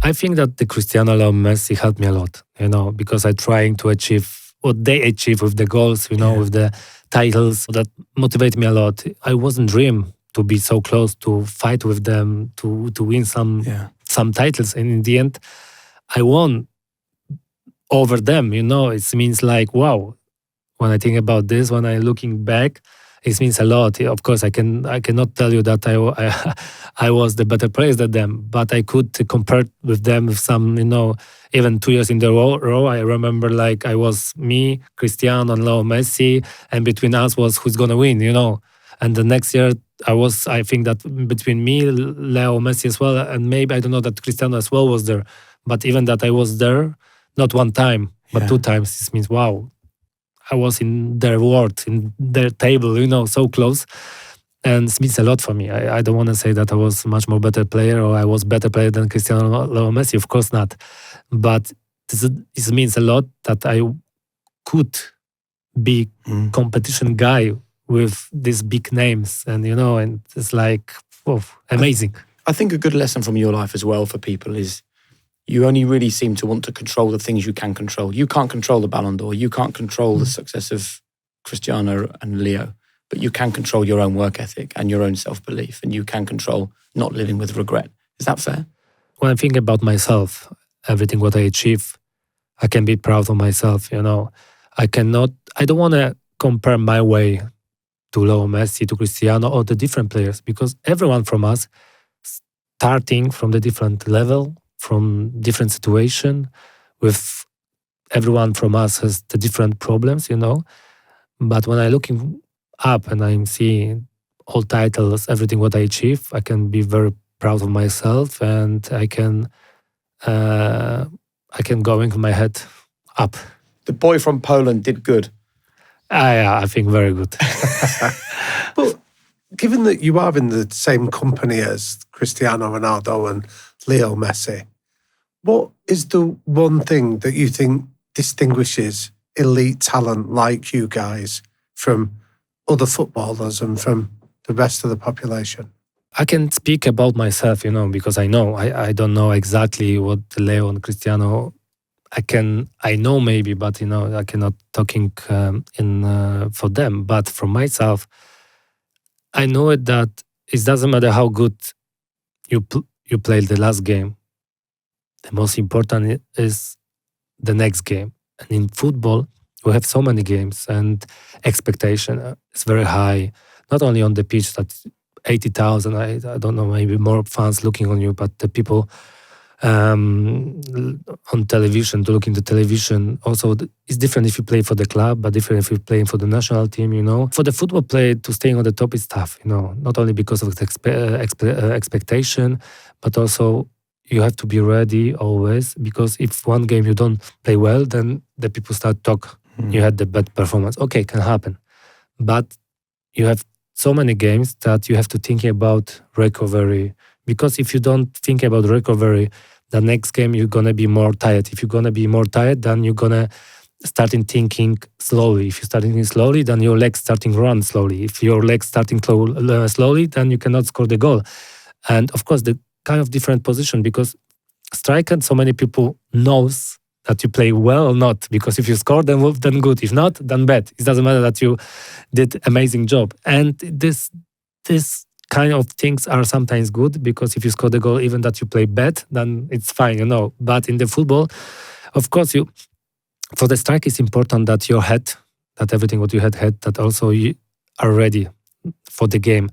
I think that the Cristiano and Messi helped me a lot, because I trying to achieve what they achieve with the goals, with the titles. That motivate me a lot. I wasn't dream to be so close to fight with them to win some titles, and in the end, I won over them. It means like wow. When I think about this, when I looking back, it means a lot. Of course, I cannot tell you that I was the better player than them, but I could compare with them with some, even 2 years in the row. I remember like I was me, Cristiano, and Leo Messi, and between us was who's gonna win, And the next year I think that between me, Leo Messi as well, and maybe I don't know that Cristiano as well was there, but even that I was there, not one time, but 2 times. This means wow. I was in their world, in their table, so close. And it means a lot for me. I don't want to say that I was much more better player or I was better player than Cristiano or Messi. Of course not. But this means a lot that I could be competition guy with these big names. And, and it's like, amazing. I think a good lesson from your life as well for people is you only really seem to want to control the things you can control. You can't control the Ballon d'Or. You can't control the success of Cristiano and Leo, but you can control your own work ethic and your own self-belief, and you can control not living with regret. Is that fair? When I think about myself, everything what I achieve, I can be proud of myself, I don't want to compare my way to Leo Messi, to Cristiano, or the different players, because everyone from us, starting from the different level, from different situation, with everyone from us has the different problems, But when I'm looking up and I'm seeing all titles, everything what I achieve, I can be very proud of myself, and I can go in my head up. The boy from Poland did good. I think very good. But given that you are in the same company as Cristiano Ronaldo and Leo Messi, what is the one thing that you think distinguishes elite talent like you guys from other footballers and from the rest of the population? I can speak about myself, because I know. I don't know exactly what Leo and Cristiano. I know maybe, but I cannot talking for them. But for myself, I know it that it doesn't matter how good you played the last game. The most important is the next game. And in football, we have so many games, and expectation is very high. Not only on the pitch, that 80,000. I don't know, maybe more fans looking on you, but the people on television, to look into television. Also, it's different if you play for the club, but different if you're playing for the national team, For the football player, to staying on the top is tough, Not only because of the expectation, but also you have to be ready always, because if one game you don't play well, then the people start talk. You had the bad performance. Okay, can happen. But you have so many games that you have to think about recovery. Because if you don't think about recovery, the next game you're going to be more tired. If you're going to be more tired, then you're going to start thinking slowly. If you start thinking slowly, then your legs starting run slowly. If your legs starting slowly, then you cannot score the goal. And of course, the kind of different position, because striker, so many people knows that you play well or not. Because if you score, then good. If not, then bad. It doesn't matter that you did amazing job. And this kind of things are sometimes good, because if you score the goal, even that you play bad, then it's fine, But in the football, of course, for the strike, it's important that your head, that everything what you had, that also you are ready for the game,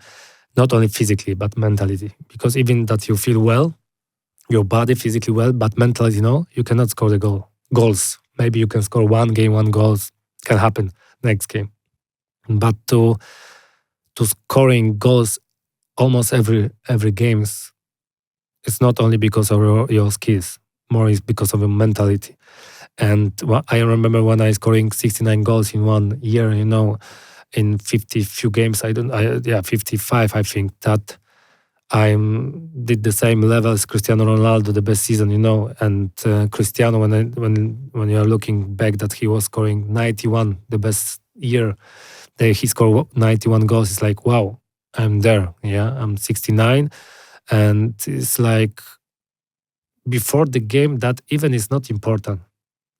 not only physically, but mentally. Because even that you feel well, your body physically well, but mentally, you cannot score the goals. Maybe you can score one game, 1 goals, can happen next game. But to scoring goals almost every games, it's not only because of your skills, more is because of your mentality. And I remember when I scoring 69 goals in 1 year, in 50 few games, 55, I think, that I did the same level as Cristiano Ronaldo, the best season, And Cristiano, when you are looking back, that he was scoring 91, the best year, he scored 91 goals. It's like, wow, I'm there. Yeah, I'm 69, and it's like before the game that even is not important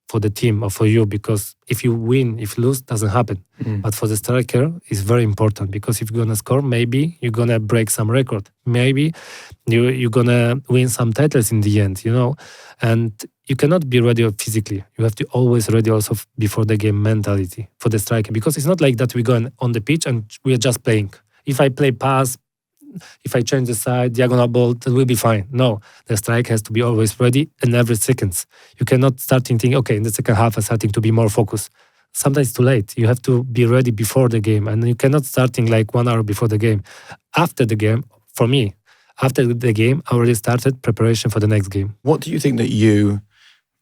for the team or for you, because if you win, if you lose, doesn't happen. But for the striker, it's very important, because if you're gonna score, maybe you're gonna break some record. Maybe you're gonna win some titles in the end, And you cannot be ready physically. You have to always ready also before the game mentality for the striker, because it's not like that we go on the pitch and we are just playing. If I play pass, if I change the side, diagonal ball, that will be fine. No, the striker has to be always ready in every seconds. You cannot start thinking, okay, in the second half I'm starting to be more focused. Sometimes it's too late. You have to be ready before the game, and you cannot starting like 1 hour before the game. After the game, for me, after the game, I already started preparation for the next game. What do you think that you,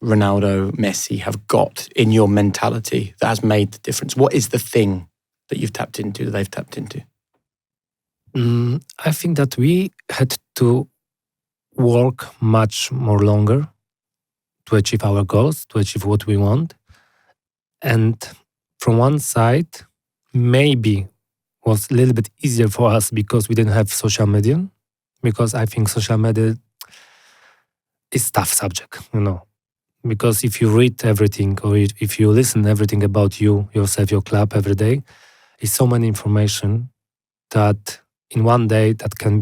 Ronaldo, Messi, have got in your mentality that has made the difference? What is the thing that you've tapped into, that they've tapped into? I think that we had to work much more longer to achieve our goals, to achieve what we want. And from one side, maybe was a little bit easier for us because we didn't have social media. Because I think social media is tough subject, Because if you read everything, or if you listen everything about you, yourself, your club every day, it's so many information that in one day that can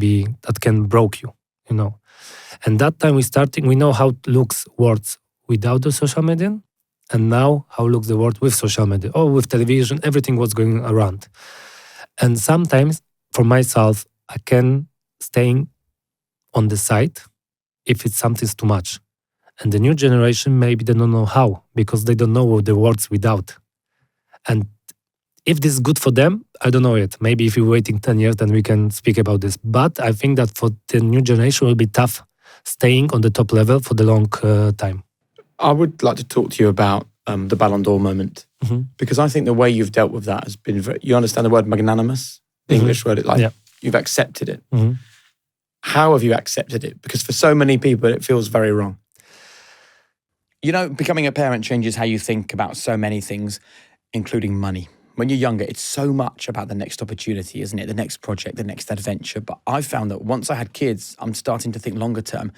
broke you, And that time we know how it looks words without the social media, and now how looks the world with social media, or with television, everything was going around. And sometimes for myself, I can staying on the side if it's something's too much. And the new generation, maybe they don't know how, because they don't know the words without. And if this is good for them, I don't know yet. Maybe if you're waiting 10 years, then we can speak about this. But I think that for the new generation, it will be tough staying on the top level for the long time. I would like to talk to you about the Ballon d'Or moment, because I think the way you've dealt with that has been you understand the word magnanimous, the English word, you've accepted it. How have you accepted it? Because for so many people, it feels very wrong. Becoming a parent changes how you think about so many things, including money. When you're younger, it's so much about the next opportunity, isn't it? The next project, the next adventure. But I found that once I had kids, I'm starting to think longer term.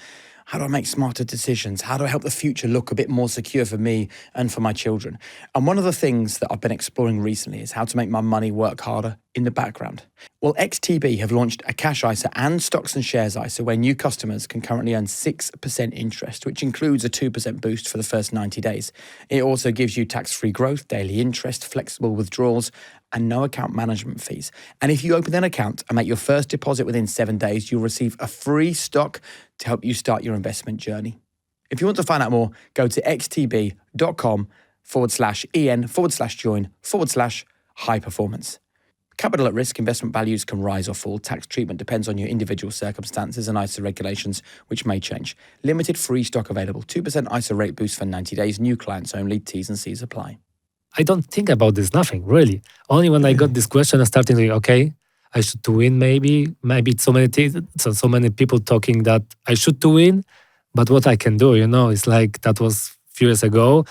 How do I make smarter decisions? How do I help the future look a bit more secure for me and for my children? And one of the things that I've been exploring recently is how to make my money work harder in the background. Well, XTB have launched a cash ISA and stocks and shares ISA where new customers can currently earn 6% interest, which includes a 2% boost for the first 90 days. It also gives you tax-free growth, daily interest, flexible withdrawals, and no account management fees. And if you open an account and make your first deposit within 7 days, you'll receive a free stock to help you start your investment journey. If you want to find out more, go to xtb.com/en/join/high performance. Capital at risk, investment values can rise or fall. Tax treatment depends on your individual circumstances and ISA regulations, which may change. Limited free stock available. 2% ISA rate boost for 90 days. New clients only. T's and C's apply. I don't think about this, nothing, really. Only when I got this question, I started thinking, okay, I should to win maybe. Maybe it's so many things, so many people talking that I should to win, but what I can do, it's like that was a few years ago.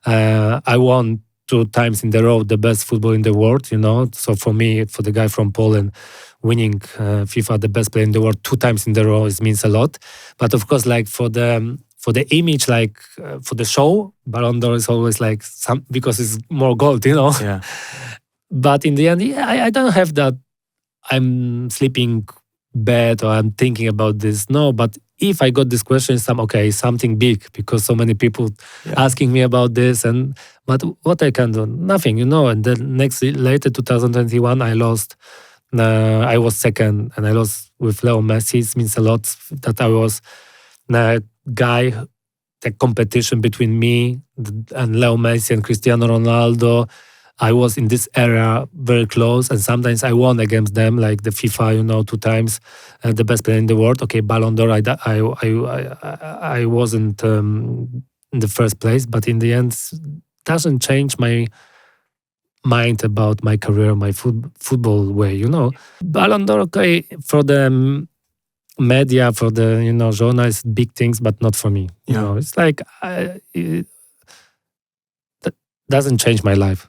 I won 2 times in the row the best football in the world, So for me, for the guy from Poland, winning FIFA, the best player in the world 2 times in the row, it means a lot. But of course, like for the image, like for the show, Ballon d'Or is always like because it's more gold, Yeah. But in the end, I don't have that. I'm sleeping bad or I'm thinking about this. No, but if I got this question, something big because so many people asking me about this. But what I can do, nothing, And then later 2021, I lost. I was second, and I lost with Leo Messi. It means a lot that I was guy, the competition between me and Leo Messi and Cristiano Ronaldo. I was in this era very close, and sometimes I won against them, like the FIFA, 2 times, the best player in the world. Okay, Ballon d'Or, I wasn't in the first place, but in the end, doesn't change my mind about my career, my football way, Ballon d'Or, okay, for the media, for the journalists, big things, but not for me. It's like that doesn't change my life.